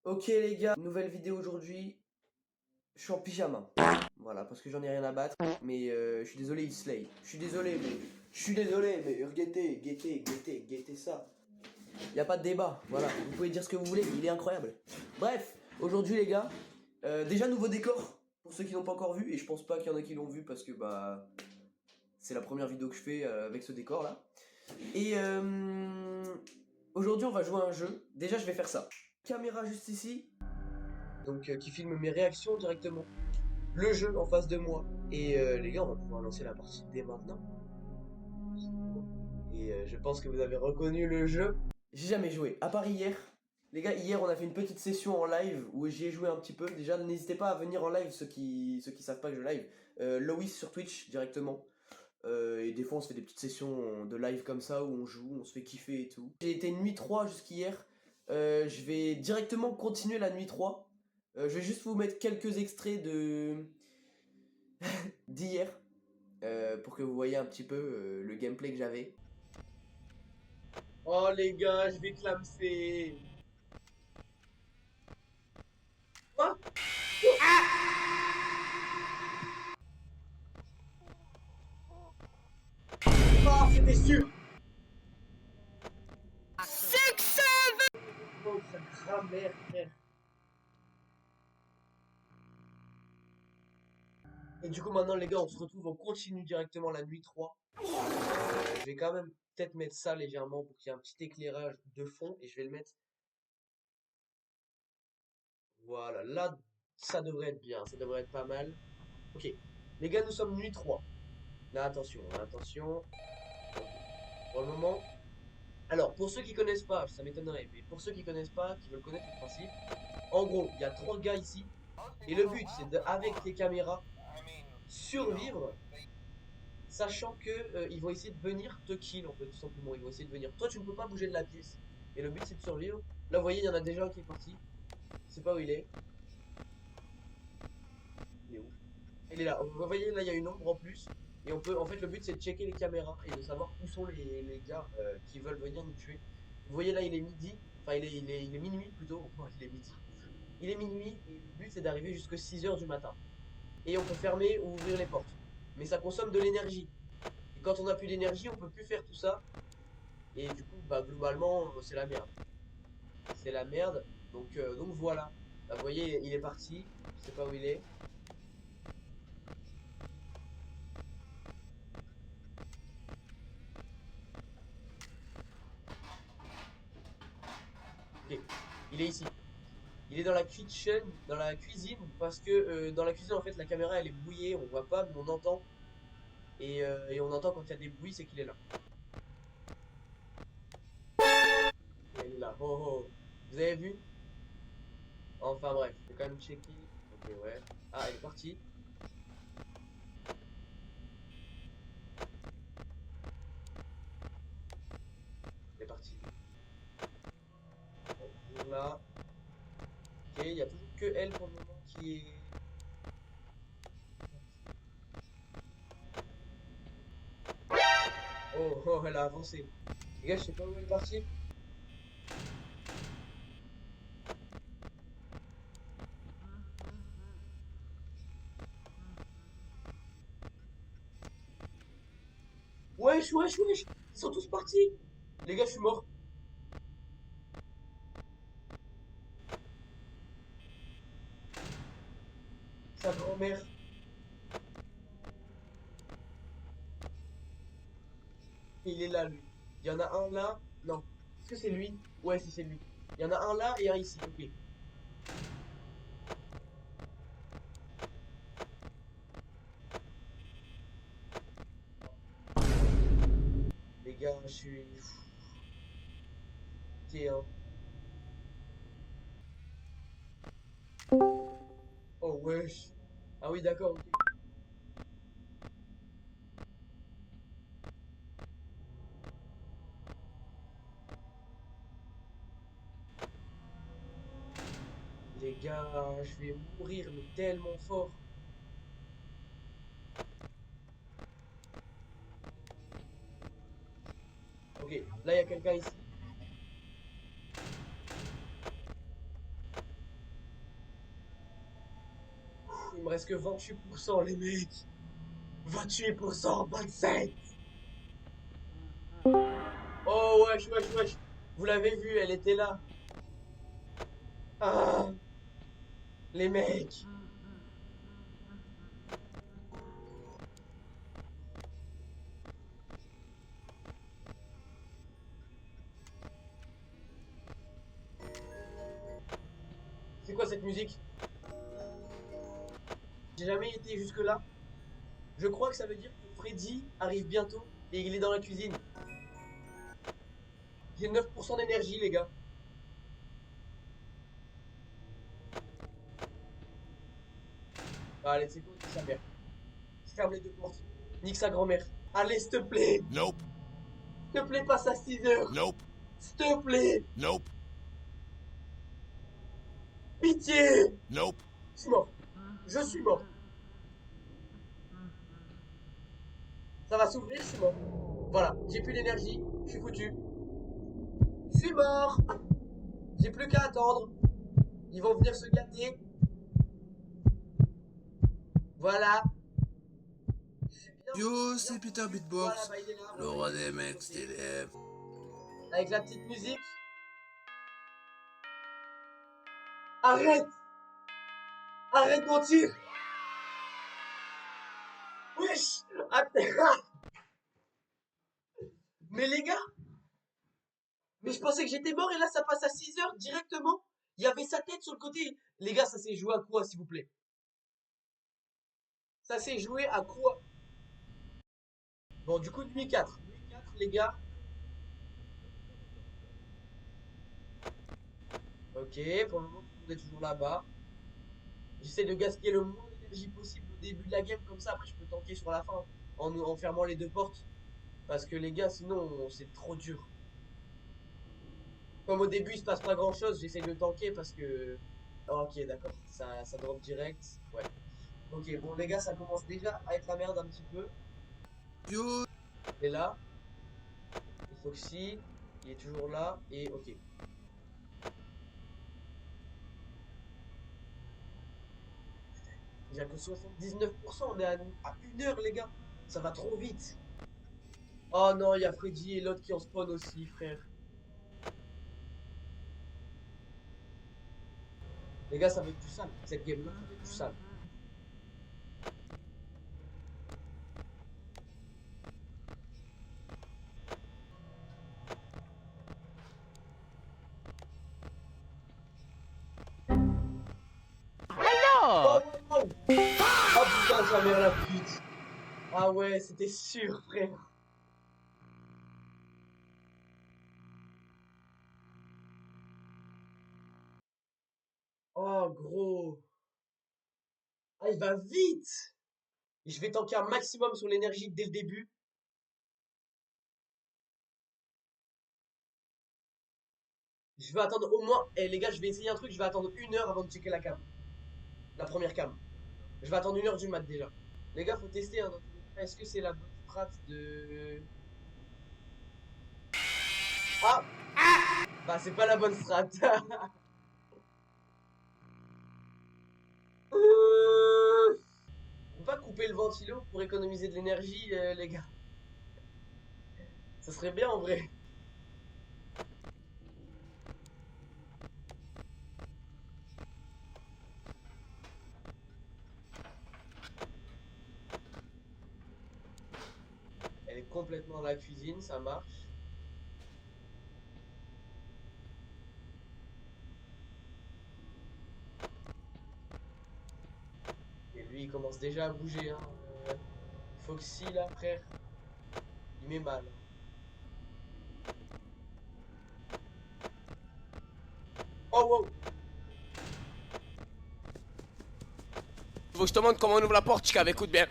Ok les gars, nouvelle vidéo aujourd'hui. Je suis en pyjama. Voilà, parce que j'en ai rien à battre. Mais je suis désolé, il slay. Je suis désolé, mais. Je suis désolé, mais guettez ça. Y a pas de débat. Voilà, vous pouvez dire ce que vous voulez, il est incroyable. Bref, aujourd'hui les gars, déjà nouveau décor. Pour ceux qui n'ont pas encore vu, et je pense pas qu'il y en a qui l'ont vu parce que bah. C'est la première vidéo que je fais avec ce décor là. Et aujourd'hui on va jouer à un jeu. Déjà je vais faire ça. Caméra juste ici. Donc qui filme mes réactions directement. Le jeu en face de moi. Et les gars, on va pouvoir lancer la partie dès maintenant. Et je pense que vous avez reconnu le jeu. J'ai jamais joué, à part hier. Les gars, hier on a fait une petite session en live où j'y ai joué un petit peu. Déjà, n'hésitez pas à venir en live ceux qui savent pas que je live. Loïs sur Twitch directement. Et des fois on se fait des petites sessions de live comme ça où on joue, on se fait kiffer et tout. J'ai été nuit 3 jusqu'hier. Je vais directement continuer la nuit 3. Je vais juste vous mettre quelques extraits d'hier pour que vous voyez un petit peu le gameplay que j'avais. Oh les gars, je vais clamser. Quoi? Oh, c'était sûr. Oh, sa grammaire, frère. Et du coup, maintenant, les gars, on se retrouve, on continue directement la nuit 3. Je vais quand même peut-être mettre ça légèrement pour qu'il y ait un petit éclairage de fond. Et je vais le mettre. Voilà, là, ça devrait être bien, ça devrait être pas mal. Ok, les gars, nous sommes nuit 3. Là, attention, attention. Ok. Pour le moment. Alors, pour ceux qui connaissent pas, ça m'étonnerait, mais pour ceux qui connaissent pas, qui veulent connaître le principe, en gros, il y a trois gars ici. Et le but, c'est avec les caméras, survivre, sachant que ils vont essayer de venir te kill, en fait, tout simplement. Ils vont essayer de venir. Toi, tu ne peux pas bouger de la pièce. Et le but, c'est de survivre. Là, vous voyez, il y en a déjà un qui est parti. Je sais pas où il est. Il est où? Il est là. Vous voyez, là, il y a une ombre en plus. Et on peut, en fait, le but, c'est de checker les caméras et de savoir où sont les gars qui veulent venir nous tuer. Vous voyez, là, il est midi. Enfin, il est minuit plutôt. Il est midi. Il est minuit et le but, c'est d'arriver jusqu'à 6 heures du matin. Et on peut fermer ou ouvrir les portes. Mais ça consomme de l'énergie. Et quand on n'a plus d'énergie, on peut plus faire tout ça. Et du coup, bah, globalement, c'est la merde. C'est la merde. Donc voilà. Là, vous voyez, il est parti. Je sais pas où il est. Ok. Il est ici. Il est dans la kitchen, dans la cuisine, parce que dans la cuisine, en fait, la caméra, elle est brouillée, on voit pas, mais on entend. Et on entend quand il y a des bruits, c'est qu'il est là. Et il est là. Oh, oh. Vous avez vu? Enfin bref, je vais quand même checker. Ok, ouais. Ah, elle est partie. Elle est partie. On va ouvrir là. Ok, il y a toujours que elle pour le moment qui est. Oh, oh, elle a avancé. Les gars, je sais pas où elle est partie. Wesh, wesh, wesh! Ils sont tous partis! Les gars, je suis mort. Sa grand-mère. Il est là, lui. Il y en a un là. Non. Est-ce que c'est lui? Ouais, si c'est lui. Il y en a un là et un ici. Ok. Les gars, je suis. Ok, hein. Oh, wesh. Ah oui, d'accord, ok. Les gars, je vais mourir, mais tellement fort. Ok, là, il y a quelqu'un ici. Il me reste que 28%, les mecs. 28%, 27. Oh, wesh, wesh, wesh. Vous l'avez vu, elle était là. Ah, les mecs. C'est quoi cette musique? J'ai jamais été jusque-là. Je crois que ça veut dire que Freddy arrive bientôt et il est dans la cuisine. J'ai 9% d'énergie, les gars. Ah, allez, c'est quoi, nique sa mère. Ferme les deux portes. Nique sa grand-mère. Allez, s'il te plaît. Nope. S'il te plaît, passe à 6 heures. Nope. S'il te plaît. Nope. Pitié. Nope. Je suis mort. Je suis mort. Ça va s'ouvrir, je suis mort. Voilà, j'ai plus d'énergie. Je suis foutu. Je suis mort. J'ai plus qu'à attendre. Ils vont venir se gâter. Voilà. Je suis bien. Yo, Bien c'est Peter foutu. Voilà, Beatbox, bah il est là. le roi des mecs stylés. Avec la petite musique. Arrête. Arrête de mentir. Wesh. Attends. Mais les gars, mais je pensais que j'étais mort et là ça passe à 6 heures directement. Il y avait sa tête sur le côté. Les gars, ça s'est joué à quoi, s'il vous plaît? Ça s'est joué à quoi? Bon, du coup, nuit 4. Nuit 4, les gars. Ok, pour le moment, tout le monde est toujours là-bas. J'essaie de gaspiller le moins d'énergie possible au début de la game, comme ça, après, je peux tanker sur la fin en fermant les deux portes. Parce que les gars, sinon, c'est trop dur. Comme au début, il se passe pas grand-chose, j'essaie de tanker parce que... Oh, ok, d'accord, ça drop direct. Ouais. Ok, bon, les gars, ça commence déjà à être la merde un petit peu. Yo, Et là, le Foxy, il est toujours là, et ok. Il n'y a que 79%, on est à 1 heure, les gars. Ça va trop vite. Oh non, il y a Freddy et l'autre qui en spawn aussi, frère. Les gars, ça va être du sale. Cette game-là, ça va être du sale. Oh, oh, oh. Oh, putain, sa mère la pute. Ah ouais, c'était sûr, frère. Oh, gros. Ah, il va vite. Je vais tanker un maximum sur l'énergie dès le début. Je vais attendre au moins... Eh les gars, je vais essayer un truc, je vais attendre 1 heure avant de checker la cam. La première cam. Je vais attendre 1 heure du mat déjà. Les gars, faut tester, hein, dans tous les cas. Est-ce que c'est la bonne strat de... Ah! Bah, c'est pas la bonne strat. On va couper le ventilo pour économiser de l'énergie, les gars. Ça serait bien en vrai. Elle est complètement dans la cuisine, ça marche. Et lui, il commence déjà à bouger, hein. Foxy, là, frère, il met mal. Oh, wow! Faut que je te montre comment on ouvre la porte, Chicav, écoute bien.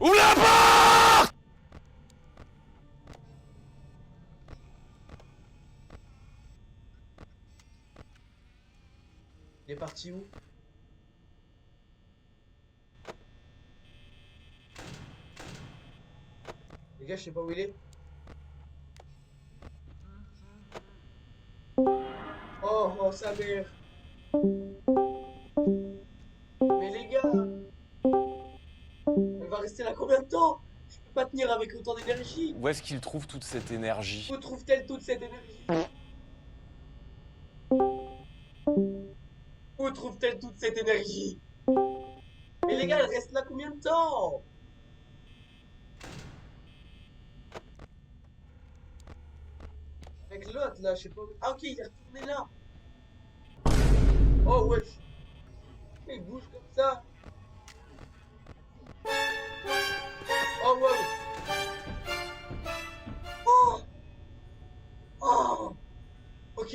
Ouvre la porte! Il est parti où? Les gars, je sais pas où il est. Oh, oh, sa mère. Elle va rester là combien de temps? Je peux pas tenir avec autant d'énergie. Où est-ce qu'il trouve toute cette énergie? Où trouve-t-elle toute cette énergie? Où trouve-t-elle toute cette énergie? Mais les gars, elle reste là combien de temps? Avec l'autre là, je sais pas. Ah ok, il est retourné là. Oh wesh. Il bouge comme ça. Oh wow. Oh. Oh. Ok.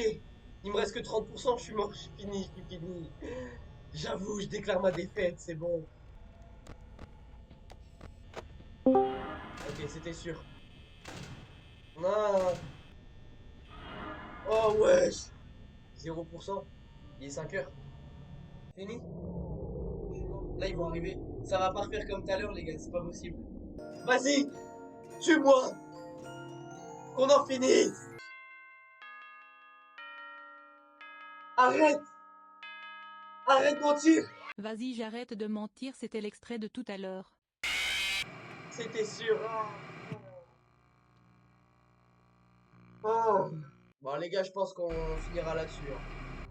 Il me reste que 30%, je suis mort, je suis fini. J'avoue, je déclare ma défaite, c'est bon. Ok, c'était sûr. Non. Oh wesh. 0%. Il est 5 heures. Fini. Là, ils vont arriver. Ça va pas refaire comme tout à l'heure, les gars, c'est pas possible. Vas-y. Tue-moi. Qu'on en finisse. Arrête. Arrête de mentir. Vas-y, j'arrête de mentir, c'était l'extrait de tout à l'heure. C'était sûr. Oh. Bon, les gars, je pense qu'on finira là-dessus.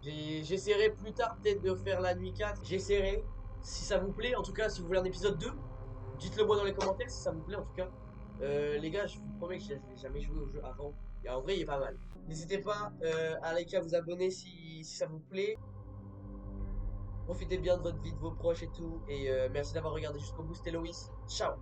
J'essaierai plus tard peut-être de faire la nuit 4. J'essaierai. Si ça vous plaît, en tout cas, si vous voulez un épisode 2, dites-le moi dans les commentaires si ça vous plaît en tout cas. Les gars, je vous promets que je n'ai jamais joué au jeu avant. Et en vrai, il est pas mal. N'hésitez pas à liker, à vous abonner si ça vous plaît. Profitez bien de votre vie, de vos proches et tout. Et merci d'avoir regardé jusqu'au bout. C'était Loïs. Ciao.